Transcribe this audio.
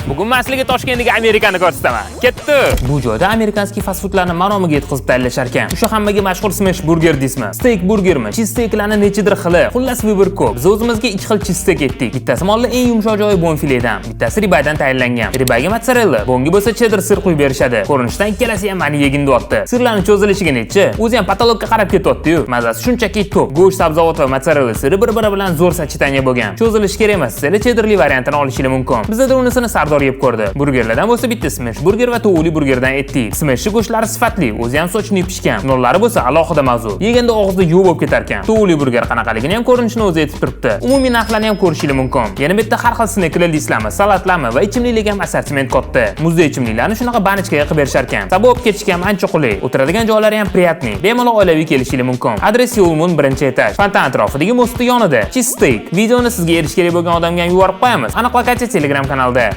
Bugun men sizlarga Toshkentdagi Amerikani ko'rsataman. Ketdi. Bu joyda amerikanskiy fast foodlarni manomiga yetkazib tayyorlashar ekan. O'sha hammaga mashhur smash burger deysizmi? Steak burgermi? Cheesesteaklarning nechidir xili. Xullas vibur ko'p. Biz o'zimizga 2 xil cheesesteak etdik. Bittasi molli eng yumshoq joyi bonfiledan, bittasi ribaydan tayyorlangan. Ribayga mozzarella, bonga bo'lsa cheddar sir quyib berishadi. Ko'rinishdan ikkalasi ham meni yegin deyapti. Sirlarning cho'zilishiga nechi? O'zi ham patologga qarab ketyapti-yu. Mazasi shunchaki ko'p. Go'sht, sabzavot va mozzarella siri bir-biri bilan zo'r sachitanga bo'lgan. Cho'zilish kerak emas, sizlar cheddarli variantini olishingiz mumkin. Bizda unisini Sardor yeb ko'rdi. Burgerlardan bo'lsa bitta smash burger va tovuqli burgerdan etdik. Smashchi go'shtlari sifatli, o'zi ham sochni pishgan. Nonlari bo'lsa alohida mavzu. Yeganda og'izda yuvib bo'lib ketar ekan. Tovuqli burger qanaqaligini ham ko'rinishini o'zi aytib turibdi. Umumiy narxlarni ham ko'rishingiz mumkin. Yana bitta har xil snacklar deysizlarmi, salatlarmi va ichimliklar ham assortiment katta. Muzday ichimliklarni shunaqa banachkaga qilib berishar ekan. Sabab ketishga ham ancha qulay. O'tiradigan joylari ham приятный. Bemalol oilaviy kelishingiz mumkin. Adres Yo'lmun 1-etaj. Fontan atrofidagi mostning yonida. Cheesesteak. Videoni sizga erish kerak bo'lgan odamga ham yuborib qo'yamiz. Aniq lokatsiya Telegram kanalda.